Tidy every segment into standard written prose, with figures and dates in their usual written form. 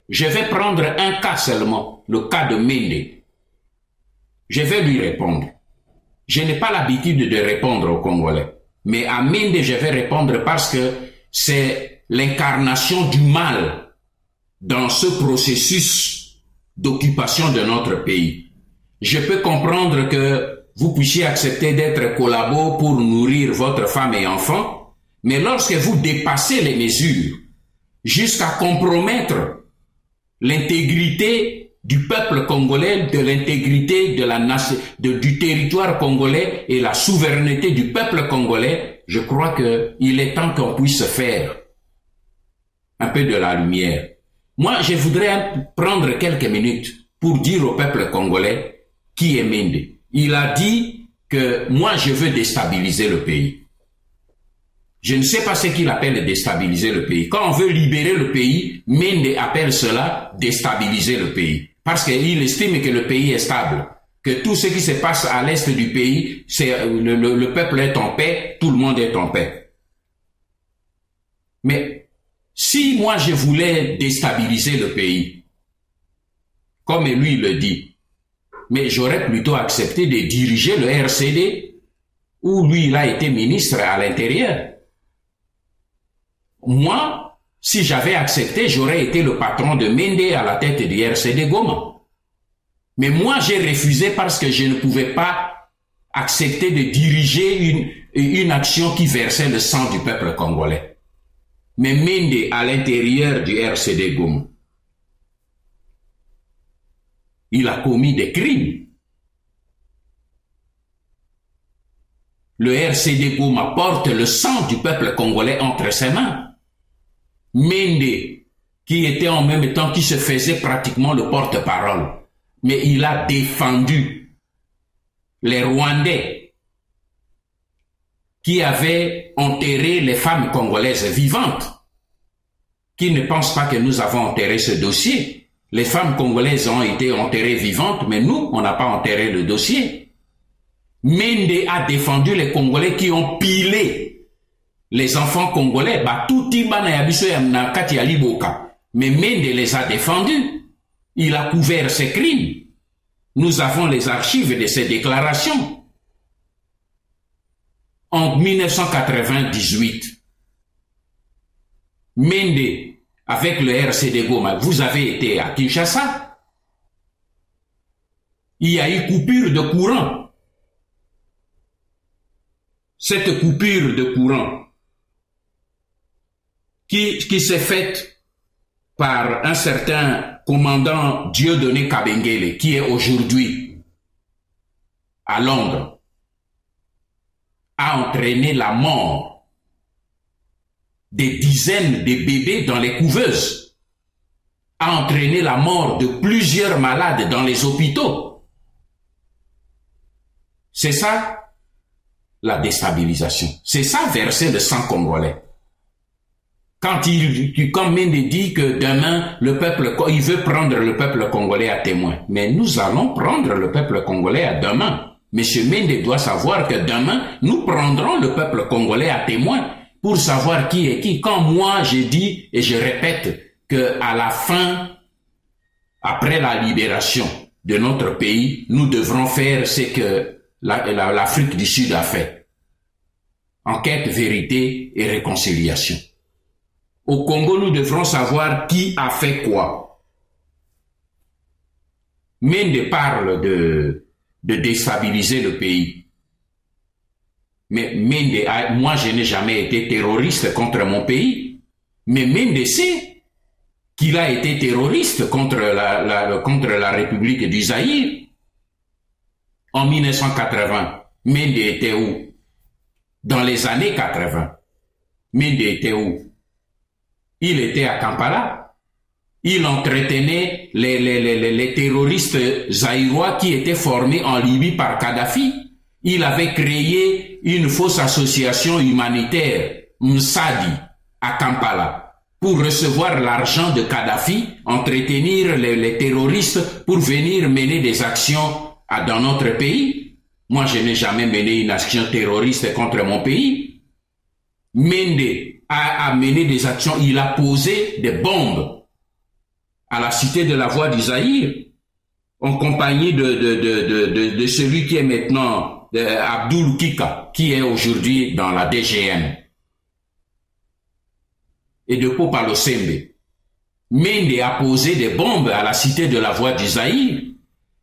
Je vais prendre un cas seulement, le cas de Mende. Je vais lui répondre. Je n'ai pas l'habitude de répondre aux Congolais. Mais à Mende, je vais répondre parce que c'est l'incarnation du mal dans ce processus d'occupation de notre pays. Je peux comprendre que vous puissiez accepter d'être collabo pour nourrir votre femme et enfants, mais lorsque vous dépassez les mesures jusqu'à compromettre l'intégrité du peuple congolais, de l'intégrité de la nation, du territoire congolais et la souveraineté du peuple congolais, je crois qu'il est temps qu'on puisse faire un peu de la lumière. Moi, je voudrais prendre quelques minutes pour dire au peuple congolais qui est Mende. Il a dit que moi, je veux déstabiliser le pays. Je ne sais pas ce qu'il appelle déstabiliser le pays. Quand on veut libérer le pays, Mende appelle cela déstabiliser le pays. Parce qu'il estime que le pays est stable. Que tout ce qui se passe à l'est du pays, c'est le peuple est en paix, tout le monde est en paix. Mais si moi je voulais déstabiliser le pays, comme lui le dit, mais j'aurais plutôt accepté de diriger le RCD, où lui il a été ministre à l'intérieur. Moi, si j'avais accepté, j'aurais été le patron de Mende à la tête du RCD Goma. Mais moi, j'ai refusé parce que je ne pouvais pas accepter de diriger une action qui versait le sang du peuple congolais. Mais Mende, à l'intérieur du RCD Goma, il a commis des crimes. Le RCD Goma porte le sang du peuple congolais entre ses mains. Mende, qui était en même temps, qui se faisait pratiquement le porte-parole, mais il a défendu les Rwandais qui avaient enterré les femmes congolaises vivantes, qui ne pensent pas que nous avons enterré ce dossier. Les femmes congolaises ont été enterrées vivantes, mais nous, on n'a pas enterré le dossier. Mende a défendu les Congolais qui ont pilé les enfants congolais, mais Mende les a défendus. Il a couvert ses crimes. Nous avons les archives de ces déclarations. En 1998, Mende, avec le RCD Goma, vous avez été à Kinshasa. Il y a eu coupure de courant. Cette coupure de courant qui s'est faite par un certain commandant Dieudonné Kabengele, qui est aujourd'hui à Londres, a entraîné la mort des dizaines de bébés dans les couveuses, a entraîné la mort de plusieurs malades dans les hôpitaux. C'est ça la déstabilisation. C'est ça verser le sang congolais. Quand Mende dit que demain, le peuple, il veut prendre le peuple congolais à témoin. Mais nous allons prendre le peuple congolais à demain. Monsieur Mende doit savoir que demain, nous prendrons le peuple congolais à témoin pour savoir qui est qui. Quand moi, je dis et je répète que à la fin, après la libération de notre pays, nous devrons faire ce que l'Afrique du Sud a fait. Enquête, vérité et réconciliation. Au Congo, nous devrons savoir qui a fait quoi. Mende parle de déstabiliser le pays. Mais Mende, moi je n'ai jamais été terroriste contre mon pays. Mais Mende sait qu'il a été terroriste contre la République du Zaïre. En 1980, Mende était où? Dans les années 80. Mende était où? Il était à Kampala. Il entretenait les terroristes zaïrois qui étaient formés en Libye par Kadhafi. Il avait créé une fausse association humanitaire, Msadi, à Kampala, pour recevoir l'argent de Kadhafi, entretenir les terroristes pour venir mener des actions dans notre pays. Moi, je n'ai jamais mené une action terroriste contre mon pays. Mende a mené des actions, il a posé des bombes à la cité de la Voix du Zaïre, en compagnie de celui qui est maintenant Abdoul Kika, qui est aujourd'hui dans la DGM, et de Popalo Sembe. Mende a posé des bombes à la cité de la Voix du Zaïre.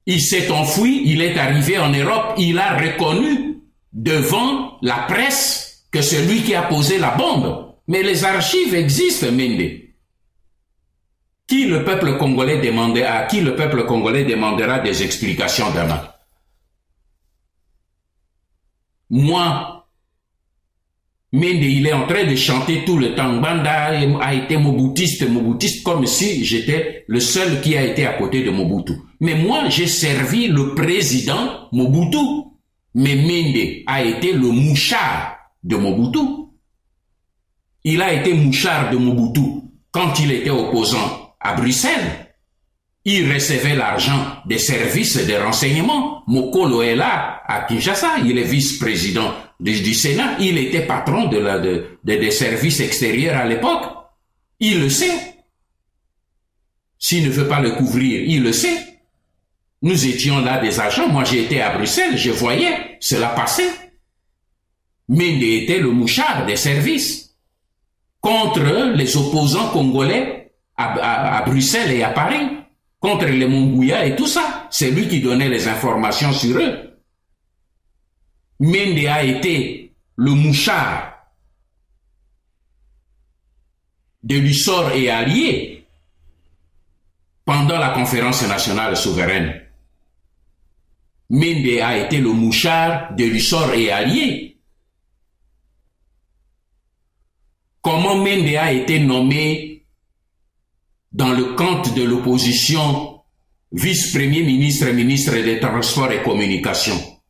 Il s'est enfui, il est arrivé en Europe, il a reconnu devant la presse que c'est lui qui a posé la bombe. Mais les archives existent, Mende. À qui le peuple congolais demandera des explications demain? Moi, Mende, il est en train de chanter tout le temps. Banda a été moboutiste, comme si j'étais le seul qui a été à côté de Mobutu. Mais moi, j'ai servi le président Mobutu. Mais Mende a été le mouchard de Mobutu. Il a été mouchard de Mobutu quand il était opposant à Bruxelles. Il recevait l'argent des services de renseignement. Mokolo est là, à Kinshasa. Il est vice-président du Sénat. Il était patron des services extérieurs à l'époque. Il le sait. S'il ne veut pas le couvrir, il le sait. Nous étions là des agents. Moi, j'ai été à Bruxelles. Je voyais cela passer. Mende était le mouchard des services contre les opposants congolais à Bruxelles et à Paris. Contre les Mongouya et tout ça. C'est lui qui donnait les informations sur eux. Mende a été le mouchard de Lussor et alliés pendant la conférence nationale souveraine. Mende a été le mouchard de Lussor et alliés. Comment Mende a été nommé dans le camp de l'opposition vice-premier ministre, ministre des Transports et Communications.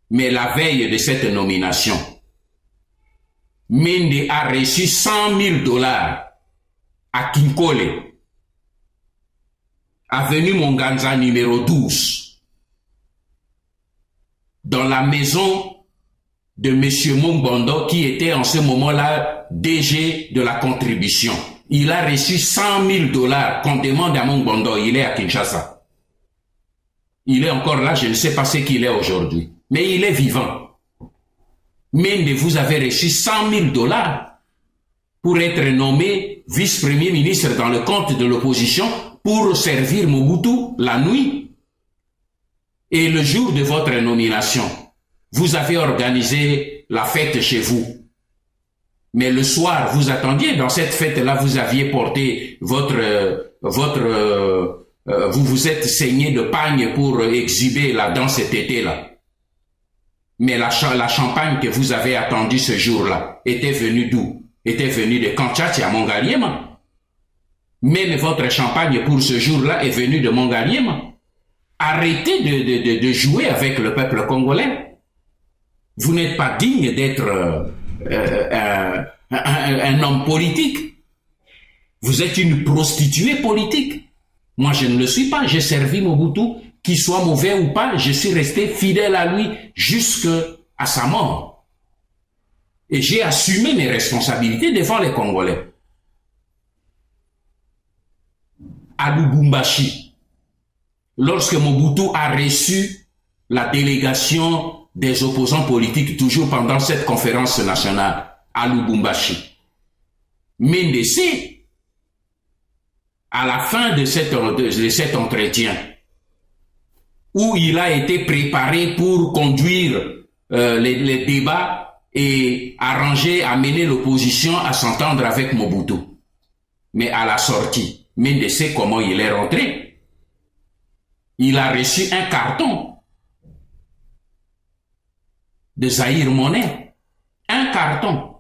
Mais la veille de cette nomination, Mende a reçu 100 000 $ à Kinkole, avenue Monganza numéro 12, dans la maison de M. Mongbondo qui était en ce moment-là DG de la contribution. Il a reçu 100 000 $ qu'on demande à Mongbondo. Il est à Kinshasa. Il est encore là, je ne sais pas ce qu'il est aujourd'hui. Mais il est vivant. Mende, vous avez reçu 100 000 $ pour être nommé vice-premier ministre dans le compte de l'opposition pour servir Mobutu la nuit. Et le jour de votre nomination, vous avez organisé la fête chez vous. Mais le soir, vous attendiez, dans cette fête-là, vous aviez porté vous vous êtes saigné de pagne pour exhiber la danse cet été-là. Mais la champagne que vous avez attendue ce jour-là était venue d'où? Était venue de Kanchati à Mongaliema. Même votre champagne pour ce jour-là est venue de Mongaliema. Arrêtez de jouer avec le peuple congolais. Vous n'êtes pas digne d'être un homme politique. Vous êtes une prostituée politique. Moi, je ne le suis pas. J'ai servi Mobutu, qu'il soit mauvais ou pas. Je suis resté fidèle à lui jusqu'à sa mort. Et j'ai assumé mes responsabilités devant les Congolais. À Lubumbashi, lorsque Mobutu a reçu la délégation des opposants politiques, toujours pendant cette conférence nationale à Lubumbashi, Mendese, à la fin de cet entretien, où il a été préparé pour conduire les débats et arranger, amener l'opposition à s'entendre avec Mobutu. Mais à la sortie, Mendese, comment il est rentré? Il a reçu un carton de Zaïre Monnaie. Un carton.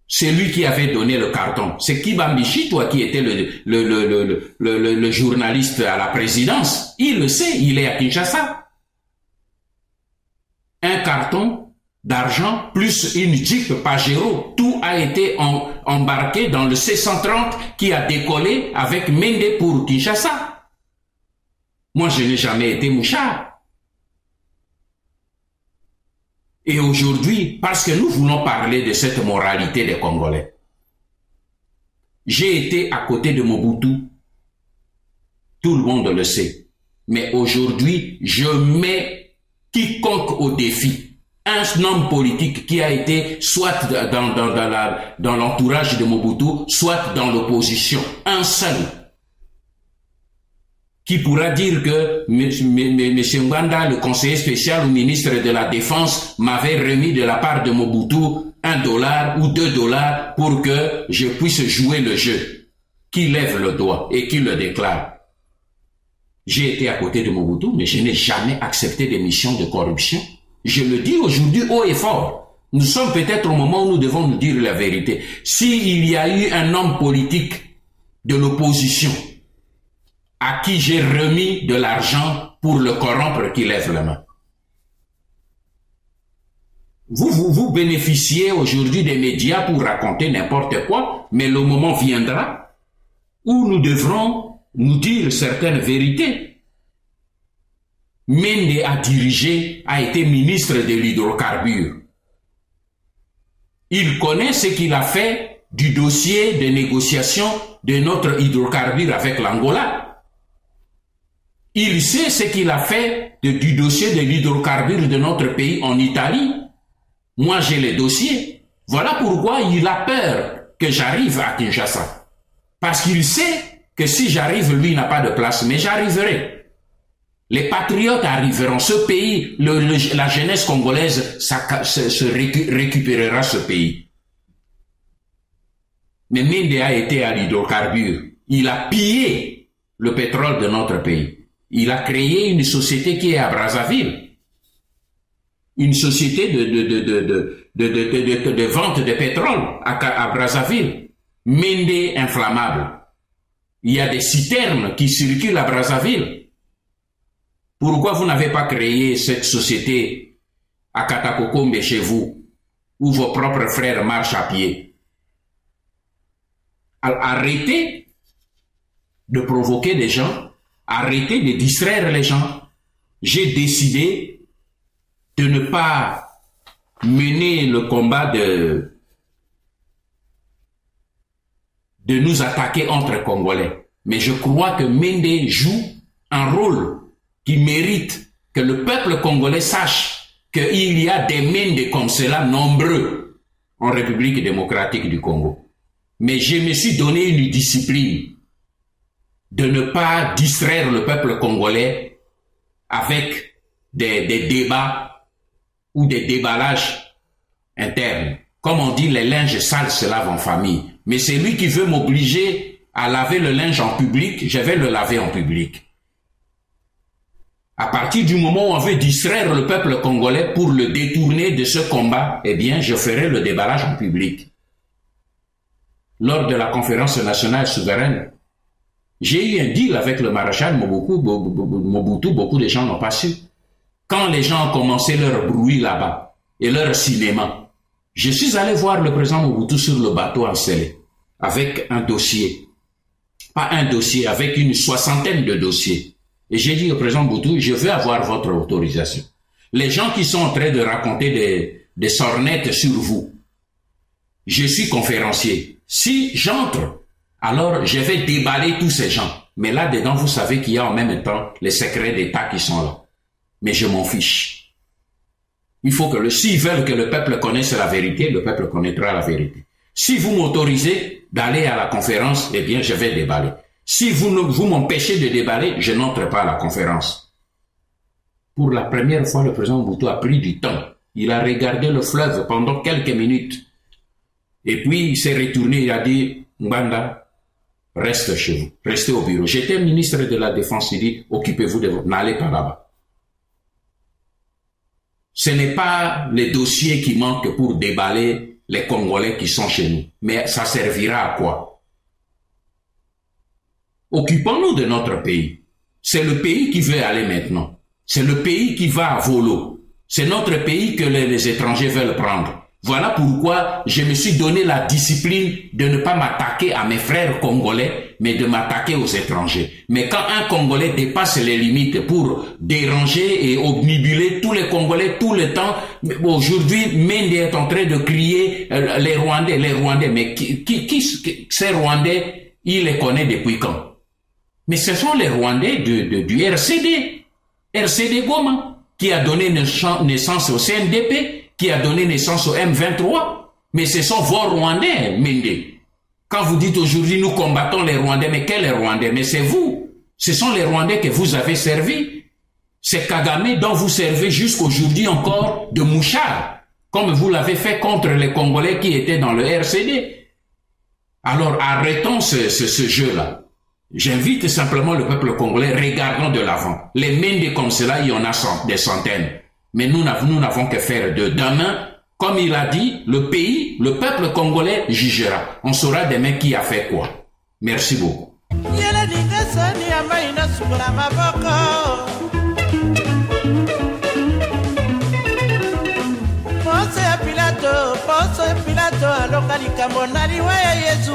C'est lui qui avait donné le carton. C'est Kibambishi, toi qui étais le journaliste à la présidence. Il le sait, il est à Kinshasa. Un carton d'argent plus une Jeep Pajero. Tout a été embarqué dans le C-130 qui a décollé avec Mende pour Kinshasa. Moi, je n'ai jamais été mouchard. Et aujourd'hui, parce que nous voulons parler de cette moralité des Congolais, j'ai été à côté de Mobutu. Tout le monde le sait. Mais aujourd'hui, je mets quiconque au défi. Un homme politique qui a été soit dans l'entourage de Mobutu, soit dans l'opposition. Un seul. Qui pourra dire que M. Nganda, le conseiller spécial ou ministre de la Défense, m'avait remis de la part de Mobutu $1 ou $2 pour que je puisse jouer le jeu. Qui lève le doigt et qui le déclare. J'ai été à côté de Mobutu, mais je n'ai jamais accepté des missions de corruption. Je le dis aujourd'hui haut et fort. Nous sommes peut-être au moment où nous devons nous dire la vérité. S'il y a eu un homme politique de l'opposition à qui j'ai remis de l'argent pour le corrompre, qui lève la main. Vous bénéficiez aujourd'hui des médias pour raconter n'importe quoi, mais le moment viendra où nous devrons nous dire certaines vérités. Mende a été ministre de l'hydrocarbure. Il connaît ce qu'il a fait du dossier de négociation de notre hydrocarbure avec l'Angola. Il sait ce qu'il a fait du dossier de l'hydrocarbure de notre pays en Italie. Moi, j'ai les dossiers. Voilà pourquoi il a peur que j'arrive à Kinshasa. Parce qu'il sait que si j'arrive, lui n'a pas de place, mais j'arriverai. Les patriotes arriveront. Ce pays, la jeunesse congolaise récupérera ce pays. Mais Mende a été à l'hydrocarbure. Il a pillé le pétrole de notre pays. Il a créé une société qui est à Brazzaville. Une société de vente de pétrole à Brazzaville. Mende inflammable. Il y a des citernes qui circulent à Brazzaville. Pourquoi vous n'avez pas créé cette société à Katakokombe chez vous, où vos propres frères marchent à pied? Arrêtez de provoquer des gens. Arrêtez de distraire les gens. J'ai décidé de ne pas mener le combat de nous attaquer entre Congolais. Mais je crois que Mende joue un rôle qui mérite que le peuple congolais sache qu'il y a des Mende comme cela nombreux en République démocratique du Congo. Mais je me suis donné une discipline de ne pas distraire le peuple congolais avec des débats ou des déballages internes. Comme on dit, les linges sales se lavent en famille. Mais c'est lui qui veut m'obliger à laver le linge en public, je vais le laver en public. À partir du moment où on veut distraire le peuple congolais pour le détourner de ce combat, eh bien, je ferai le déballage en public. Lors de la conférence nationale souveraine, j'ai eu un deal avec le maréchal Mobutu, beaucoup de gens n'ont pas su. Quand les gens ont commencé leur bruit là-bas et leur cinéma, je suis allé voir le président Mobutu sur le bateau encelé, avec un dossier. Pas un dossier, avec une soixantaine de dossiers. Et j'ai dit au président Mobutu, je veux avoir votre autorisation. Les gens qui sont en train de raconter des sornettes sur vous, je suis conférencier. Si j'entre, alors je vais déballer tous ces gens. Mais là-dedans, vous savez qu'il y a en même temps les secrets d'État qui sont là. Mais je m'en fiche. Il faut que s'ils veulent que le peuple connaisse la vérité, le peuple connaîtra la vérité. Si vous m'autorisez d'aller à la conférence, eh bien, je vais déballer. Si vous m'empêchez de déballer, je n'entre pas à la conférence. Pour la première fois, le président Mobutu a pris du temps. Il a regardé le fleuve pendant quelques minutes. Et puis, il s'est retourné, il a dit, Nganda, reste chez vous, restez au bureau. J'étais ministre de la Défense, il dit, occupez-vous de vous, n'allez pas là-bas. Ce n'est pas les dossiers qui manquent pour déballer les Congolais qui sont chez nous. Mais ça servira à quoi? Occupons-nous de notre pays. C'est le pays qui veut aller maintenant. C'est le pays qui va à volo. C'est notre pays que les étrangers veulent prendre. Voilà pourquoi je me suis donné la discipline de ne pas m'attaquer à mes frères congolais, mais de m'attaquer aux étrangers. Mais quand un Congolais dépasse les limites pour déranger et obnubiler tous les Congolais tout le temps, aujourd'hui, Mende est en train de crier les Rwandais, mais ces Rwandais, il les connaît depuis quand? Mais ce sont les Rwandais du RCD, RCD Goma, qui a donné naissance au CNDP, qui a donné naissance au M23. Mais ce sont vos Rwandais, Mende. Quand vous dites aujourd'hui nous combattons les Rwandais, mais quels Rwandais? Mais c'est vous. Ce sont les Rwandais que vous avez servis. C'est Kagame dont vous servez jusqu'aujourd'hui encore de mouchard, comme vous l'avez fait contre les Congolais qui étaient dans le RCD. Alors arrêtons ce jeu-là. J'invite simplement le peuple congolais, regardons de l'avant. Les Mende comme cela, il y en a des centaines. Mais nous n'avons que faire de demain. Comme il a dit, le pays, le peuple congolais jugera. On saura demain qui a fait quoi. Merci beaucoup. Pilato, alokali kambo naliwa ya Yesu